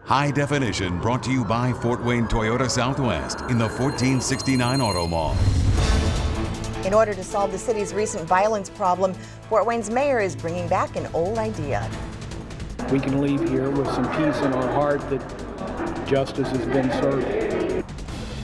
High Definition brought to you by Fort Wayne Toyota Southwest in the 1469 Auto Mall. In order to solve the city's recent violence problem, Fort Wayne's mayor is bringing back an old idea. We can leave here with some peace in our heart that justice has been served.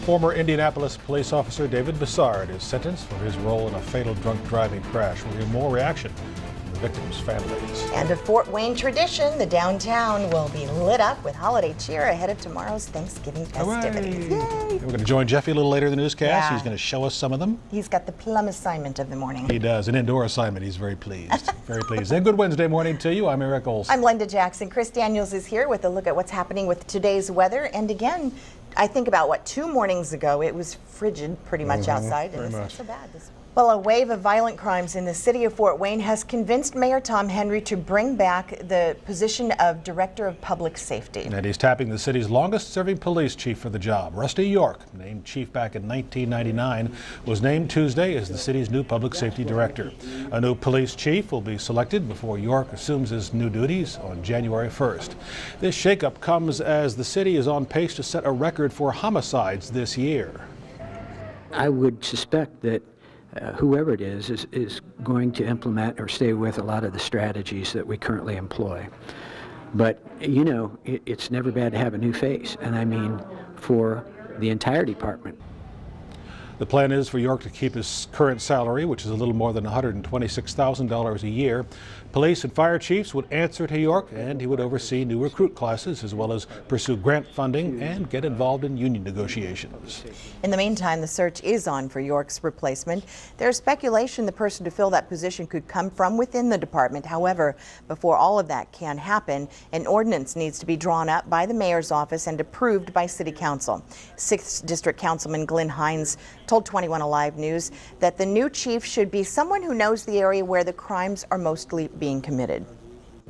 Former Indianapolis police officer David Bessard is sentenced for his role in a fatal drunk driving crash. We'll hear more reaction from the victims' families. And a Fort Wayne tradition, the downtown will be lit up with holiday cheer ahead of tomorrow's Thanksgiving festivities. Yay! We're going to join Jeffy a little later in the newscast. Yeah. He's going to show us some of them. He's got the plum assignment of the morning. He does, an indoor assignment. He's very pleased. Very pleased. And good Wednesday morning to you. I'm Eric Olson. I'm Linda Jackson. Chris Daniels is here with a look at what's happening with today's weather. And again, I think about 2 mornings ago, it was frigid pretty much outside, and it's not so bad this morning. Well, a wave of violent crimes in the city of Fort Wayne has convinced Mayor Tom Henry to bring back the position of Director of Public Safety. And he's tapping the city's longest-serving police chief for the job. Rusty York, named chief back in 1999, was named Tuesday as the city's new public safety director. A new police chief will be selected before York assumes his new duties on January 1st. This shakeup comes as the city is on pace to set a record for homicides this year. I would suspect that whoever it is going to implement or stay with a lot of the strategies that we currently employ. But, you know, it's never bad to have a new face, and I mean for the entire department. The plan is for York to keep his current salary, which is a little more than $126,000 a year. Police and fire chiefs would answer to York, and he would oversee new recruit classes as well as pursue grant funding and get involved in union negotiations. In the meantime, the search is on for York's replacement. There's speculation the person to fill that position could come from within the department. However, before all of that can happen, an ordinance needs to be drawn up by the mayor's office and approved by City Council. 6th District Councilman Glenn Hines told 21 Alive News that the new chief should be someone who knows the area where the crimes are mostly being committed.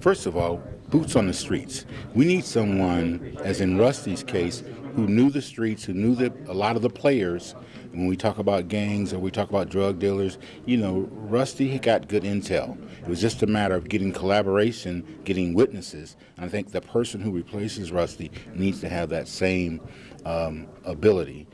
First of all, boots on the streets. We need someone, as in Rusty's case, who knew the streets, who knew a lot of the players. When we talk about gangs or we talk about drug dealers, you know, Rusty got good intel. It was just a matter of getting collaboration, getting witnesses. And I think the person who replaces Rusty needs to have that same ability.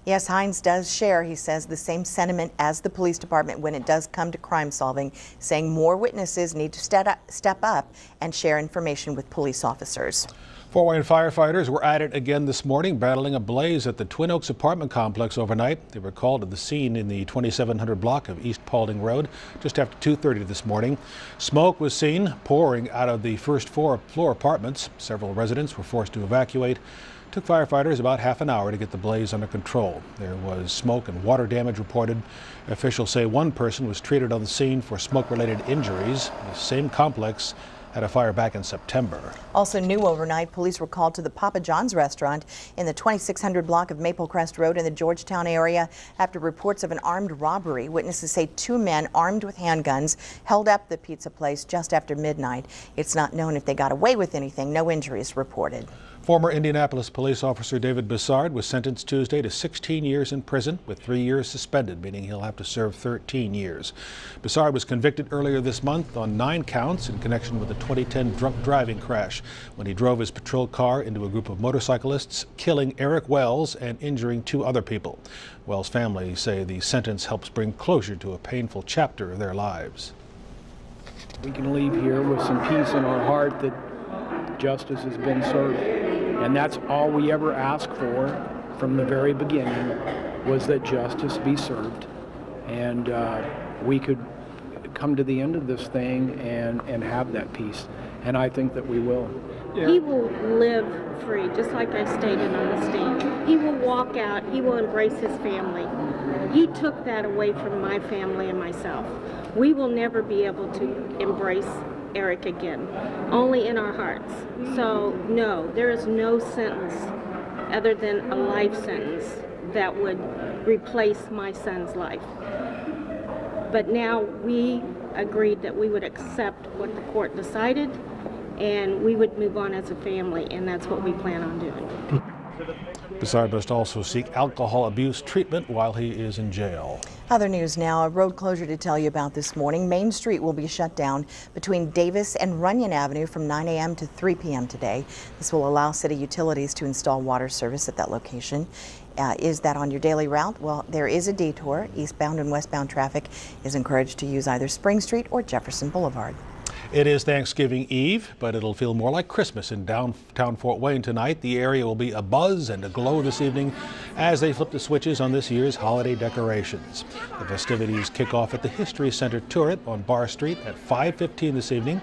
Yes, Hines does share, he says, the same sentiment as the police department when it does come to crime solving, saying more witnesses need to step up and share information with police officers. Fort Wayne firefighters were at it again this morning, battling a blaze at the Twin Oaks apartment complex overnight. They were called to the scene in the 2700 block of East Paulding Road just after 2:30 this morning. Smoke was seen pouring out of the first floor apartments. Several residents were forced to evacuate. It took firefighters about half an hour to get the blaze under control. There was smoke and water damage reported. Officials say one person was treated on the scene for smoke-related injuries. The same complex had a fire back in September. Also new overnight, police were called to the Papa John's restaurant in the 2600 block of Maple Crest Road in the Georgetown area after reports of an armed robbery. Witnesses say 2 men armed with handguns held up the pizza place just after midnight. It's not known if they got away with anything. No injuries reported. Former Indianapolis police officer David Bessard was sentenced Tuesday to 16 years in prison with 3 years suspended, meaning he'll have to serve 13 years. Bessard was convicted earlier this month on 9 counts in connection with the 2010 drunk driving crash when he drove his patrol car into a group of motorcyclists, killing Eric Wells and injuring 2 other people. Wells' family say the sentence helps bring closure to a painful chapter of their lives. We can leave here with some peace in our heart that justice has been served. And that's all we ever asked for from the very beginning, was that justice be served. And we could come to the end of this thing and have that peace. And I think that we will. Yeah. He will live free, just like I stated on the stand. He will walk out, he will embrace his family. He took that away from my family and myself. We will never be able to embrace Eric again, only in our hearts. So no, there is no sentence other than a life sentence that would replace my son's life. But now we agreed that we would accept what the court decided and we would move on as a family, and that's what we plan on doing. Broussard must also seek alcohol abuse treatment while he is in jail. Other news now, a road closure to tell you about this morning. Main Street will be shut down between Davis and Runyon Avenue from 9 a.m. to 3 p.m. today. This will allow city utilities to install water service at that location. Is that on your daily route? Well, there is a detour. Eastbound and westbound traffic is encouraged to use either Spring Street or Jefferson Boulevard. It is Thanksgiving Eve, but it'll feel more like Christmas in downtown Fort Wayne tonight. The area will be abuzz and aglow this evening as they flip the switches on this year's holiday decorations. The festivities kick off at the History Center turret on Barr Street at 5:15 this evening.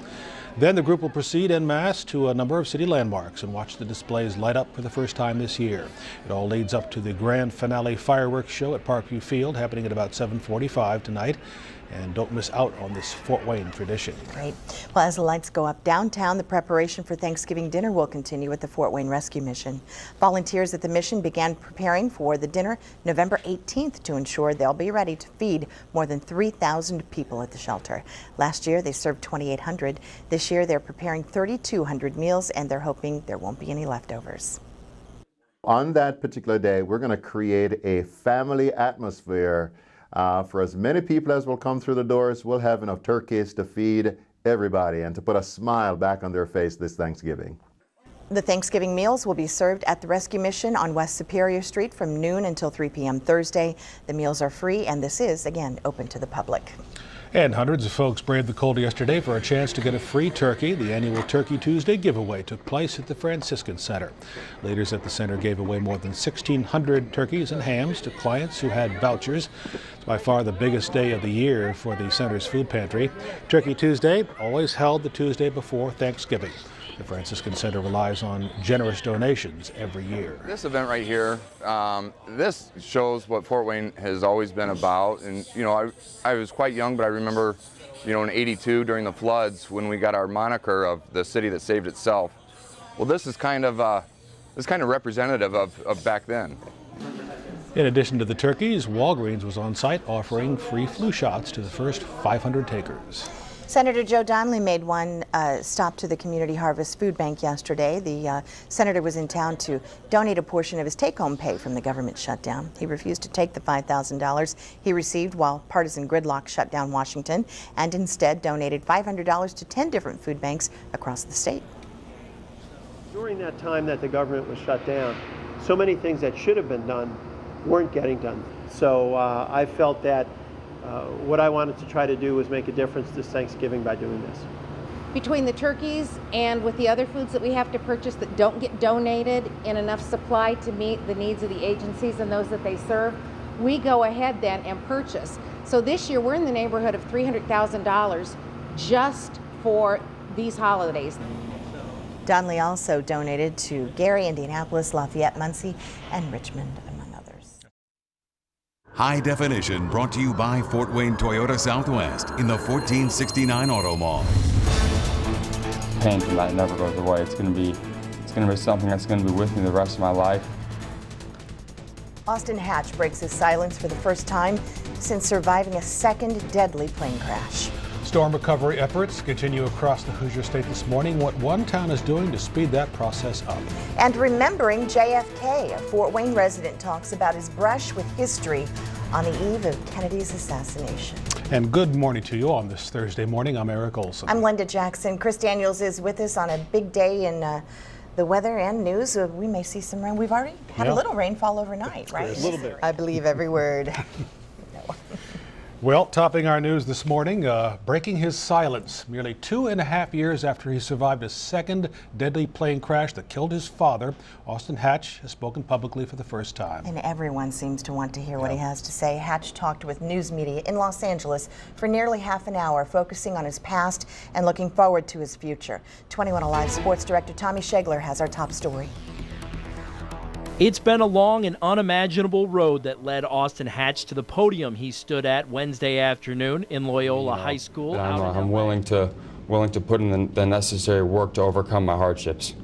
Then the group will proceed en masse to a number of city landmarks and watch the displays light up for the first time this year. It all leads up to the grand finale fireworks show at Parkview Field, happening at about 7:45 tonight. And don't miss out on this Fort Wayne tradition. Great. Well, as the lights go up downtown, the preparation for Thanksgiving dinner will continue with the Fort Wayne Rescue Mission. Volunteers at the mission began preparing for the dinner November 18th to ensure they'll be ready to feed more than 3,000 people at the shelter. Last year, they served 2,800. This year, they're preparing 3,200 meals, and they're hoping there won't be any leftovers. On that particular day, we're going to create a family atmosphere. For as many people as will come through the doors, we'll have enough turkeys to feed everybody and to put a smile back on their face this Thanksgiving. The Thanksgiving meals will be served at the Rescue Mission on West Superior Street from noon until 3 p.m. Thursday. The meals are free, and this is, again, open to the public. And hundreds of folks braved the cold yesterday for a chance to get a free turkey. The annual Turkey Tuesday giveaway took place at the Franciscan Center. Leaders at the center gave away more than 1,600 turkeys and hams to clients who had vouchers. It's by far the biggest day of the year for the center's food pantry. Turkey Tuesday, always held the Tuesday before Thanksgiving. The Franciscan Center relies on generous donations every year. This event right here, this shows what Fort Wayne has always been about. And, you know, I was quite young, but I remember, you know, in '82 during the floods when we got our moniker of the city that saved itself. Well, this is kind of representative of back then. In addition to the turkeys, Walgreens was on site offering free flu shots to the first 500 takers. Senator Joe Donnelly made one stop to the Community Harvest Food Bank yesterday. The senator was in town to donate a portion of his take-home pay from the government shutdown. He refused to take the $5,000 he received while partisan gridlock shut down Washington, and instead donated $500 to 10 different food banks across the state. During that time that the government was shut down, so many things that should have been done weren't getting done. So I felt that what I wanted to try to do was make a difference this Thanksgiving by doing this. Between the turkeys and with the other foods that we have to purchase that don't get donated in enough supply to meet the needs of the agencies and those that they serve, we go ahead then and purchase. So this year we're in the neighborhood of $300,000 just for these holidays. Donnelly also donated to Gary, Indianapolis, Lafayette, Muncie, and Richmond, among others. High Definition brought to you by Fort Wayne Toyota Southwest in the 1469 Auto Mall. Pain from that never goes away. It's going to be something that's going to be with me the rest of my life. Austin Hatch breaks his silence for the first time since surviving a second deadly plane crash. Storm recovery efforts continue across the Hoosier State this morning. What one town is doing to speed that process up. And remembering JFK, a Fort Wayne resident talks about his brush with history on the eve of Kennedy's assassination. And good morning to you on this Thursday morning. I'm Eric Olson. I'm Linda Jackson. Chris Daniels is with us on a big day in the weather and news. We may see some rain. We've already had a little rainfall overnight, right? A little bit. I believe every word. Well, topping our news this morning, breaking his silence nearly 2.5 years after he survived a second deadly plane crash that killed his father. Austin Hatch has spoken publicly for the first time. And everyone seems to want to hear what he has to say. Hatch talked with news media in Los Angeles for nearly half an hour, focusing on his past and looking forward to his future. 21 Alive sports director Tommy Shegler has our top story. It's been a long and unimaginable road that led Austin Hatch to the podium he stood at Wednesday afternoon in Loyola High School. I'm willing to put in the necessary work to overcome my hardships.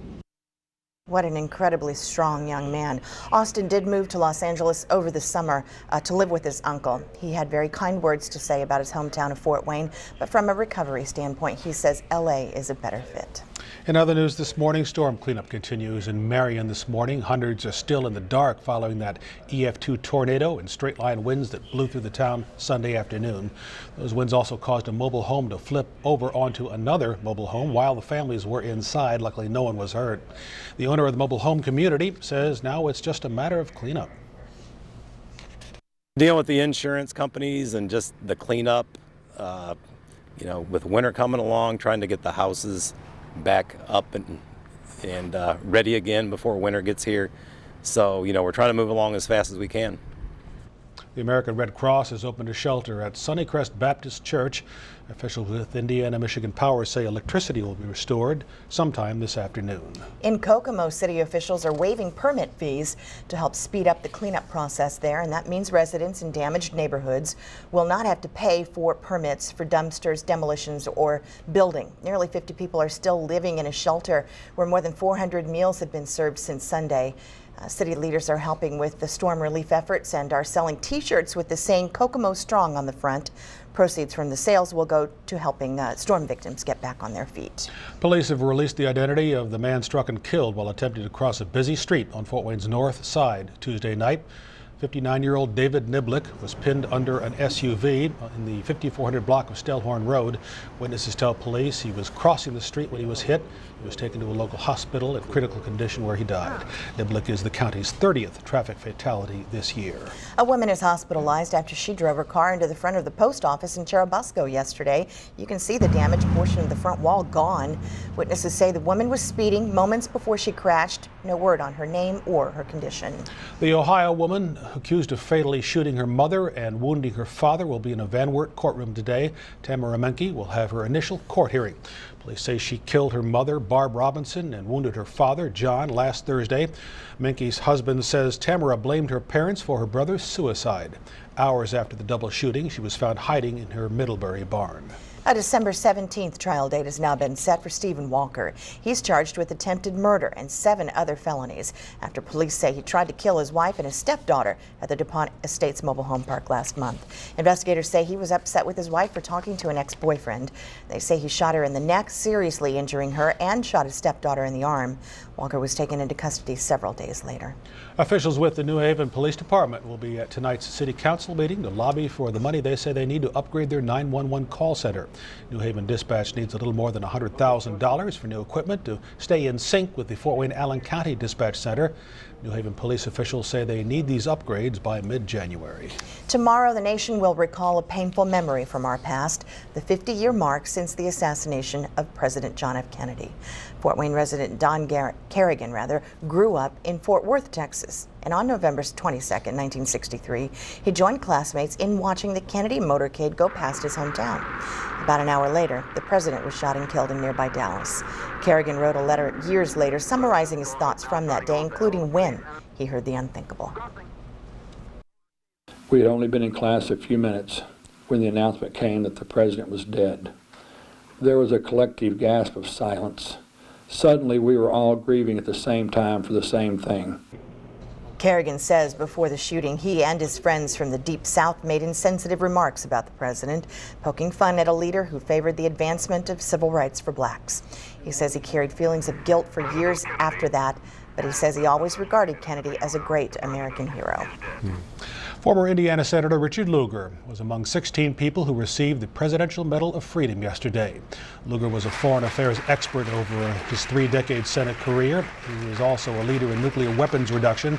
What an incredibly strong young man. Austin did move to Los Angeles over the summer to live with his uncle. He had very kind words to say about his hometown of Fort Wayne, but from a recovery standpoint, he says LA is a better fit. In other news this morning, storm cleanup continues in Marion this morning. Hundreds are still in the dark following that EF2 tornado and straight-line winds that blew through the town Sunday afternoon. Those winds also caused a mobile home to flip over onto another mobile home while the families were inside. Luckily, no one was hurt. The owner of the mobile home community says now it's just a matter of cleanup. Dealing with the insurance companies and just the cleanup, with winter coming along, trying to get the houses back up and ready again before winter gets here. So, we're trying to move along as fast as we can. The American Red Cross has opened a shelter at Sunnycrest Baptist Church. Officials with Indiana Michigan Power say electricity will be restored sometime this afternoon. In Kokomo, city officials are waiving permit fees to help speed up the cleanup process there, and that means residents in damaged neighborhoods will not have to pay for permits for dumpsters, demolitions, or building. Nearly 50 people are still living in a shelter where more than 400 meals have been served since Sunday. City leaders are helping with the storm relief efforts and are selling T-shirts with the saying Kokomo Strong on the front. Proceeds from the sales will go to helping storm victims get back on their feet. Police have released the identity of the man struck and killed while attempting to cross a busy street on Fort Wayne's north side Tuesday night. 59-year-old David Niblick was pinned under an SUV in the 5400 block of Stellhorn Road. Witnesses tell police he was crossing the street when he was hit. He was taken to a local hospital in critical condition where he died. Niblick is the county's 30th traffic fatality this year. A woman is hospitalized after she drove her car into the front of the post office in Churubusco yesterday. You can see the damaged portion of the front wall gone. Witnesses say the woman was speeding moments before she crashed. No word on her name or her condition. The Ohio woman accused of fatally shooting her mother and wounding her father will be in a Van Wert courtroom today. Tamara Menke will have her initial court hearing. Police say she killed her mother, Barb Robinson, and wounded her father, John, last Thursday. Menke's husband says Tamara blamed her parents for her brother's suicide. Hours after the double shooting, she was found hiding in her Middlebury barn. A December 17th trial date has now been set for Stephen Walker. He's charged with attempted murder and 7 other felonies after police say he tried to kill his wife and his stepdaughter at the DuPont Estates mobile home park last month. Investigators say he was upset with his wife for talking to an ex-boyfriend. They say he shot her in the neck, seriously injuring her, and shot his stepdaughter in the arm. Walker was taken into custody several days later. Officials with the New Haven Police Department will be at tonight's City Council meeting to lobby for the money they say they need to upgrade their 911 call center. New Haven Dispatch needs a little more than $100,000 for new equipment to stay in sync with the Fort Wayne-Allen County Dispatch Center. New Haven police officials say they need these upgrades by mid-January. Tomorrow, the nation will recall a painful memory from our past, the 50-year mark since the assassination of President John F. Kennedy. Fort Wayne resident Don Kerrigan grew up in Fort Worth, Texas. And on November 22, 1963, he joined classmates in watching the Kennedy motorcade go past his hometown. About an hour later, the president was shot and killed in nearby Dallas. Kerrigan wrote a letter years later summarizing his thoughts from that day, including when he heard the unthinkable. We had only been in class a few minutes when the announcement came that the president was dead. There was a collective gasp of silence. Suddenly, we were all grieving at the same time for the same thing. Kerrigan says before the shooting, he and his friends from the Deep South made insensitive remarks about the president, poking fun at a leader who favored the advancement of civil rights for blacks. He says he carried feelings of guilt for years after that, but he says he always regarded Kennedy as a great American hero. Former Indiana Senator Richard Lugar was among 16 people who received the Presidential Medal of Freedom yesterday. Lugar was a foreign affairs expert over his 3-decade Senate career. He was also a leader in nuclear weapons reduction,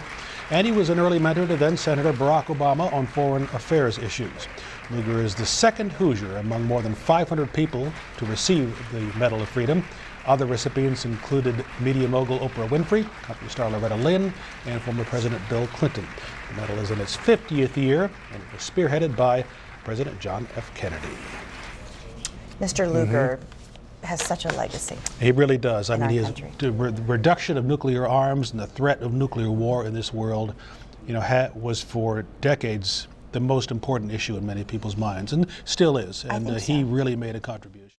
and he was an early mentor to then-Senator Barack Obama on foreign affairs issues. Lugar is the second Hoosier among more than 500 people to receive the Medal of Freedom. Other recipients included media mogul Oprah Winfrey, country star Loretta Lynn, and former President Bill Clinton. The medal is in its 50th year, and it was spearheaded by President John F. Kennedy. Mr. Lugar has such a legacy. He really does. I mean, the reduction of nuclear arms and the threat of nuclear war in this world, was for decades the most important issue in many people's minds, and still is. And he really made a contribution.